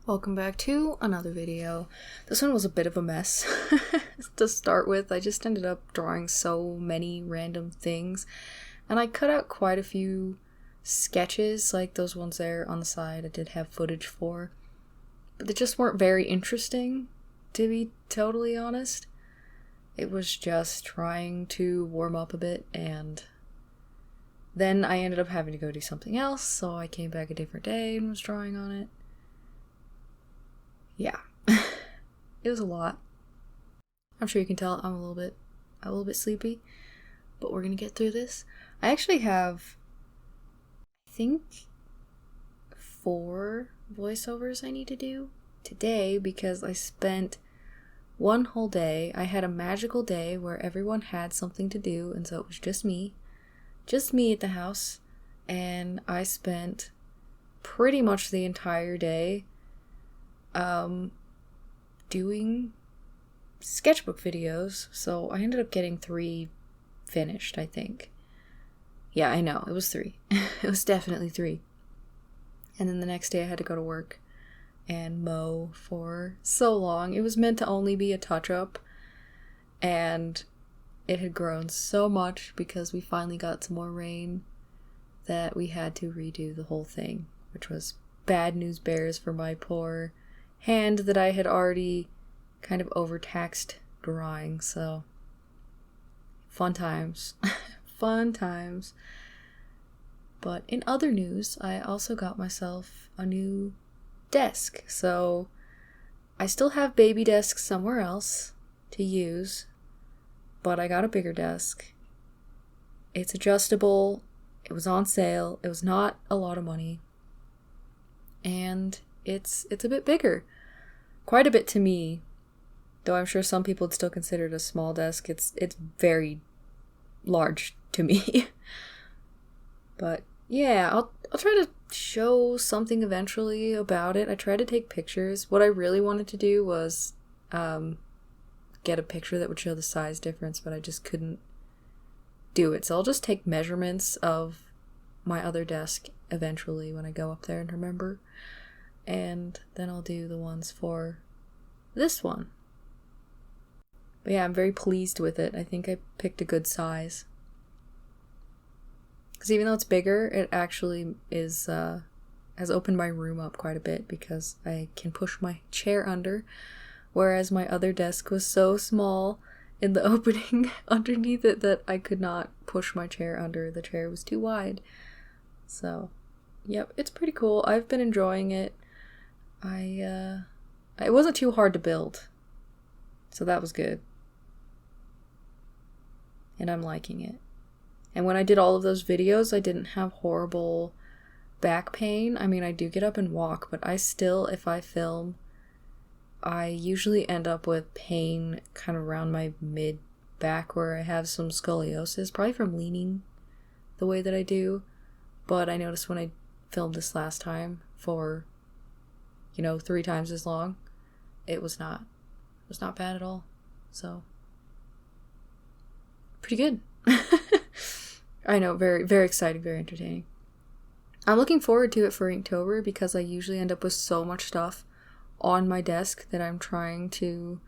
Welcome back to another video. This one was a bit of a mess to start with. I just ended up drawing so many random things, and I cut out quite a few sketches, like those ones there on the side I did have footage for, but they just weren't very interesting, to be totally honest. It was just trying to warm up a bit, and then I ended up having to go do something else, so I came back a different day and was drawing on it. Yeah, it was a lot. I'm sure you can tell I'm a little bit sleepy, but we're gonna get through this. I actually have, I think, 4 voiceovers I need to do today because I spent one whole day. I had a magical day where everyone had something to do, and so it was just me at the house, and I spent pretty much the entire day doing sketchbook videos, so I ended up getting 3 finished, I think. Yeah, I know, it was 3. It was definitely 3. And then the next day I had to go to work and mow for so long. It was meant to only be a touch-up, and it had grown so much because we finally got some more rain that we had to redo the whole thing, which was bad news bears for my poor hand that I had already kind of overtaxed drawing, so fun times. Fun times. But in other news, I also got myself a new desk, so I still have baby desks somewhere else to use, but I got a bigger desk. It's adjustable, it was on sale, it was not a lot of money, and it's a bit bigger. Quite a bit to me, though I'm sure some people would still consider it a small desk. It's very large to me. But yeah, I'll try to show something eventually about it. I tried to take pictures. What I really wanted to do was get a picture that would show the size difference, but I just couldn't do it. So I'll just take measurements of my other desk eventually when I go up there and remember. And then I'll do the ones for this one. But yeah, I'm very pleased with it. I think I picked a good size. Because even though it's bigger, it actually is has opened my room up quite a bit because I can push my chair under, whereas my other desk was so small in the opening underneath it that I could not push my chair under. The chair was too wide. So, yep, it's pretty cool. I've been enjoying it. It wasn't too hard to build, so that was good. And I'm liking it. And when I did all of those videos, I didn't have horrible back pain. I mean, I do get up and walk, but I still, if I film, I usually end up with pain kind of around my mid-back where I have some scoliosis, probably from leaning the way that I do. But I noticed when I filmed this last time for 3 times as long, it was not bad at all. So, pretty good. I know, very, very exciting, very entertaining. I'm looking forward to it for Inktober because I usually end up with so much stuff on my desk that I'm trying to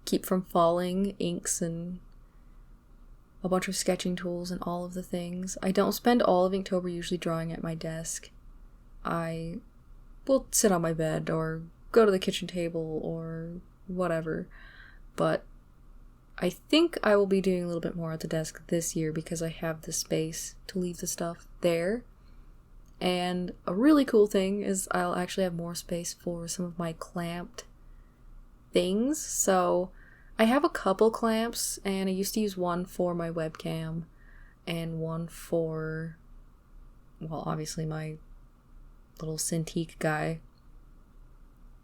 keep from falling, inks and a bunch of sketching tools and all of the things. I don't spend all of Inktober usually drawing at my desk. I will sit on my bed or go to the kitchen table or whatever, but I think I will be doing a little bit more at the desk this year because I have the space to leave the stuff there. And a really cool thing is I'll actually have more space for some of my clamped things. So I have a couple clamps, and I used to use one for my webcam and one for, well, obviously my little Cintiq guy,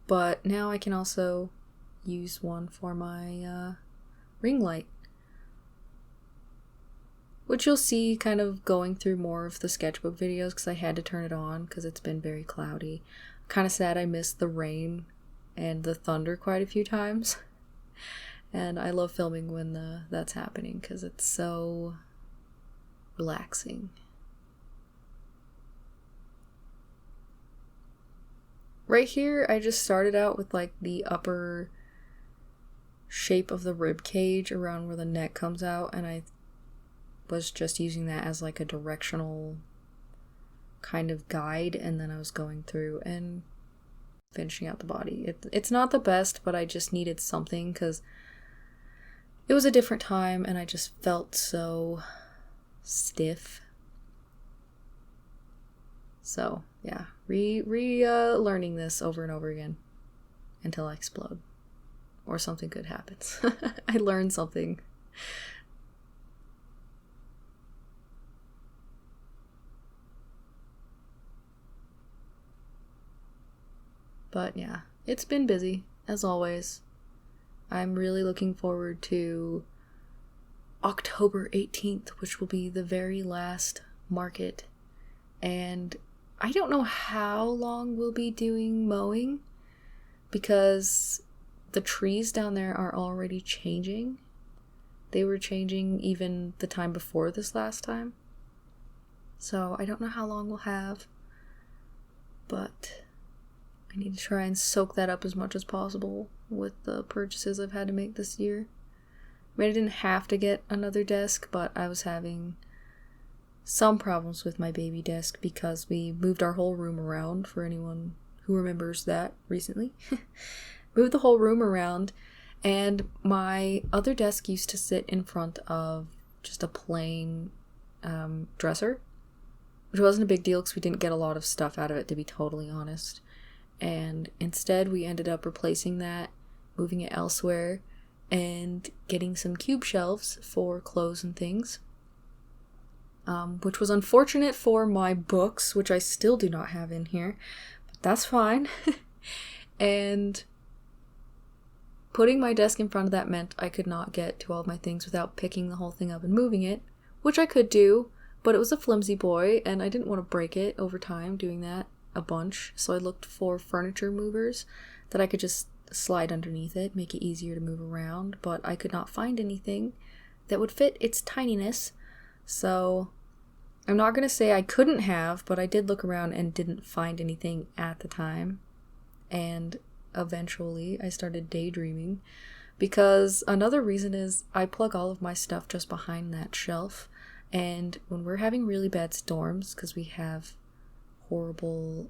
but now I can also use one for my ring light, which you'll see kind of going through more of the sketchbook videos because I had to turn it on because it's been very cloudy. Kind of sad I missed the rain and the thunder quite a few times, and I love filming when that's happening because it's so relaxing. Right here, I just started out with like the upper shape of the rib cage around where the neck comes out, and I was just using that as like a directional kind of guide, and then I was going through and finishing out the body. It's not the best, but I just needed something because it was a different time and I just felt so stiff. So yeah, learning this over and over again until I explode or something good happens. I learned something. But yeah, it's been busy as always. I'm really looking forward to October 18th, which will be the very last market. And I don't know how long we'll be doing mowing because the trees down there are already changing. They were changing even the time before this last time. So I don't know how long we'll have, but I need to try and soak that up as much as possible with the purchases I've had to make this year. I mean, I didn't have to get another desk, but I was having some problems with my baby desk because we moved our whole room around, for anyone who remembers that recently. Moved the whole room around, and my other desk used to sit in front of just a plain dresser, which wasn't a big deal because we didn't get a lot of stuff out of it, to be totally honest. And instead we ended up replacing that, moving it elsewhere, and getting some cube shelves for clothes and things. Which was unfortunate for my books, which I still do not have in here, but that's fine. And putting my desk in front of that meant I could not get to all of my things without picking the whole thing up and moving it, which I could do, but it was a flimsy boy, and I didn't want to break it over time doing that a bunch, so I looked for furniture movers that I could just slide underneath it, make it easier to move around, but I could not find anything that would fit its tininess. So I'm not going to say I couldn't have, but I did look around and didn't find anything at the time. And eventually I started daydreaming, because another reason is I plug all of my stuff just behind that shelf. And when we're having really bad storms, because we have horrible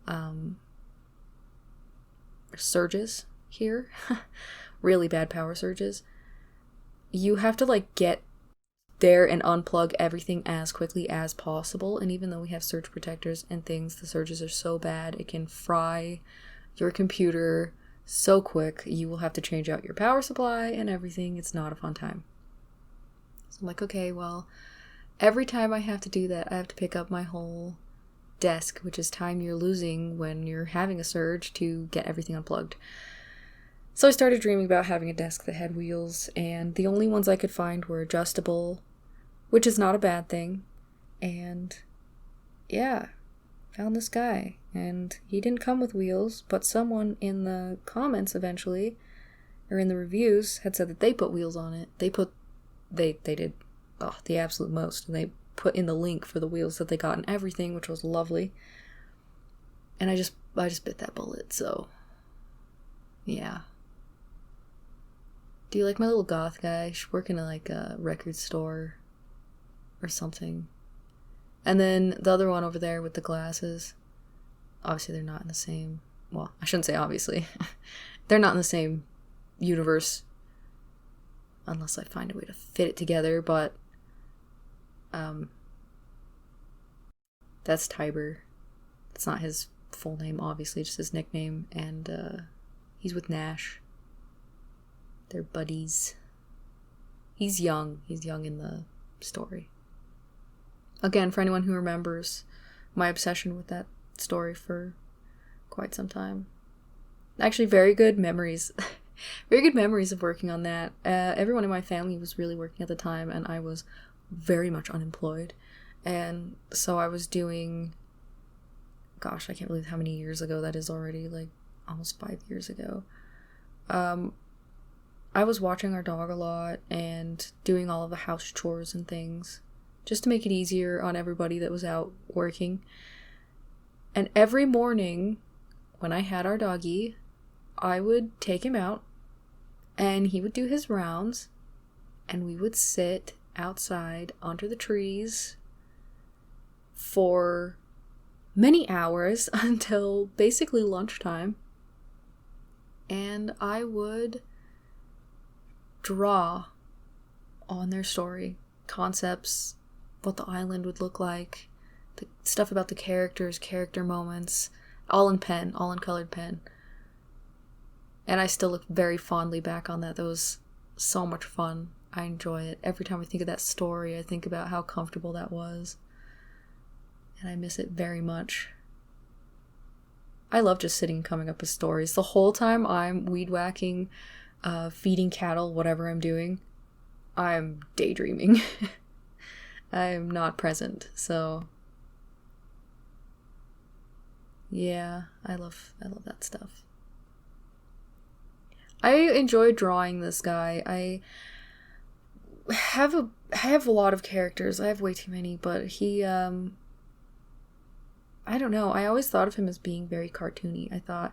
surges here, really bad power surges, you have to like get there and unplug everything as quickly as possible. And even though we have surge protectors and things, the surges are so bad it can fry your computer so quick. You will have to change out your power supply and everything. It's not a fun time. So I'm like, okay, well, every time I have to do that, I have to pick up my whole desk, which is time you're losing when you're having a surge, to get everything unplugged. So I started dreaming about having a desk that had wheels, and the only ones I could find were adjustable, which is not a bad thing. And yeah, found this guy, and he didn't come with wheels, but someone in the comments eventually, or in the reviews, had said that they put wheels on it. They did the absolute most, and they put in the link for the wheels that they got and everything, which was lovely. And I just bit that bullet. So yeah. Do you like my little goth guy? She's working at like a record store or something. And then the other one over there with the glasses, obviously they're not in the same, well, I shouldn't say obviously. They're not in the same universe unless I find a way to fit it together, but that's Tiber. That's not his full name, obviously, just his nickname, and he's with Nash. They're buddies. He's young in the story. Again, for anyone who remembers my obsession with that story for quite some time. Actually, very good memories. Very good memories of working on that. Everyone in my family was really working at the time, and I was very much unemployed. And so I was doing, gosh, I can't believe how many years ago that is already, like almost 5 years ago. I was watching our dog a lot and doing all of the house chores and things just to make it easier on everybody that was out working. And every morning when I had our doggy, I would take him out and he would do his rounds and we would sit outside under the trees for many hours until basically lunchtime. And I would draw on their story, concepts, what the island would look like, the stuff about the characters, character moments, all in pen, all in colored pen. And I still look very fondly back on that. That was so much fun. I enjoy it. Every time I think of that story, I think about how comfortable that was. And I miss it very much. I love just sitting and coming up with stories. The whole time I'm weed whacking, feeding cattle, whatever I'm doing, I'm daydreaming. I'm not present, so yeah, I love that stuff. I enjoy drawing this guy. I have a lot of characters. I have way too many, but he I don't know. I always thought of him as being very cartoony. I thought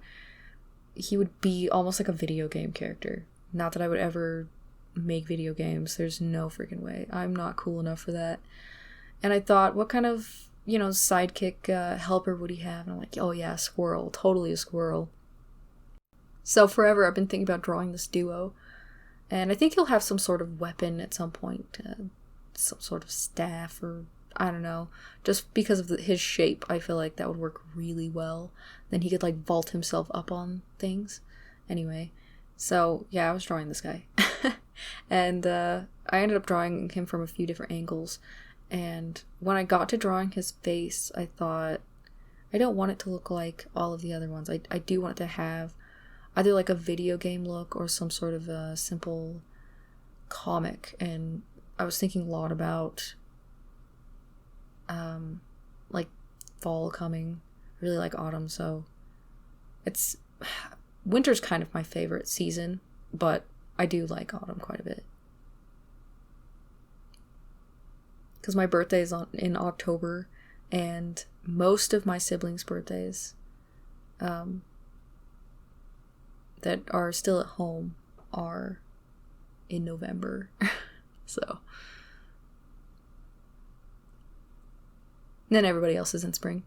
he would be almost like a video game character. Not that I would ever make video games. There's no freaking way. I'm not cool enough for that. And I thought, what kind of, sidekick helper would he have? And I'm like, oh yeah, squirrel. Totally a squirrel. So forever I've been thinking about drawing this duo. And I think he'll have some sort of weapon at some point. Some sort of staff or I don't know. Just because of his shape, I feel like that would work really well. Then he could vault himself up on things. Anyway, so yeah, I was drawing this guy. And I ended up drawing him from a few different angles. And when I got to drawing his face, I thought, I don't want it to look like all of the other ones. I do want it to have either a video game look or some sort of a simple comic. And I was thinking a lot about fall coming. I really like autumn, so winter's kind of my favorite season, but I do like autumn quite a bit. Because my birthday is in October, and most of my siblings' birthdays that are still at home are in November. So. And then everybody else is in spring.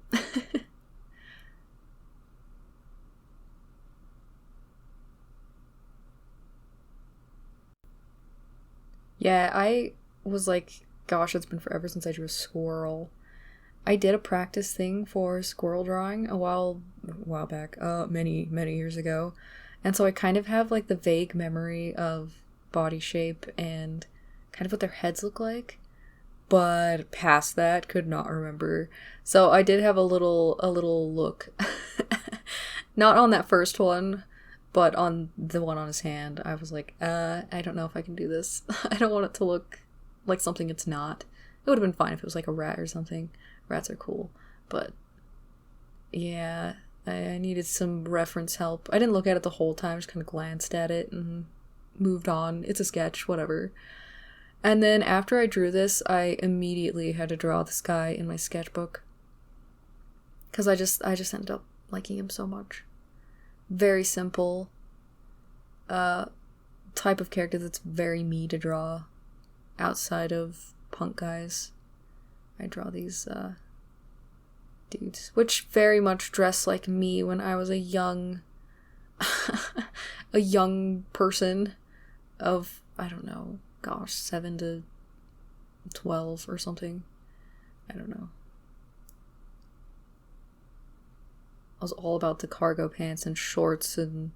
Yeah, I was like, gosh, it's been forever since I drew a squirrel. I did a practice thing for squirrel drawing a while back, many years ago. And so I kind of have the vague memory of body shape and kind of what their heads look like. But past that, could not remember. So I did have a little look. Not on that first one, but on the one on his hand. I was like, I don't know if I can do this. I don't want it to look like something it's not. It would have been fine if it was a rat or something. Rats are cool. But yeah, I needed some reference help. I didn't look at it the whole time, just kind of glanced at it and moved on. It's a sketch, whatever. And then after I drew this, I immediately had to draw this guy in my sketchbook. Because I just ended up liking him so much. Very simple. Type of character that's very me to draw. Outside of punk guys. I draw these dudes. Which very much dress like me when I was a young person of, I don't know, gosh, 7 to 12 or something. I don't know. I was all about the cargo pants and shorts and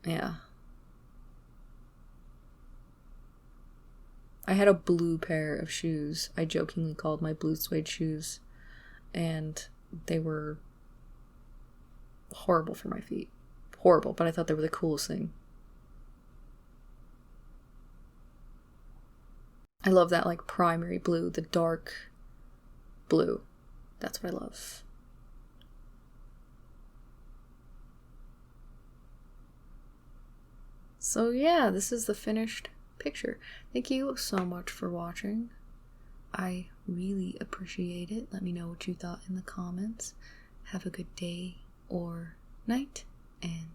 yeah. I had a blue pair of shoes. I jokingly called my blue suede shoes. And they were horrible for my feet. Horrible, but I thought they were the coolest thing. I love that primary blue, the dark blue. That's what I love. So yeah, this is the finished picture. Thank you so much for watching. I really appreciate it. Let me know what you thought in the comments. have a good day or night, and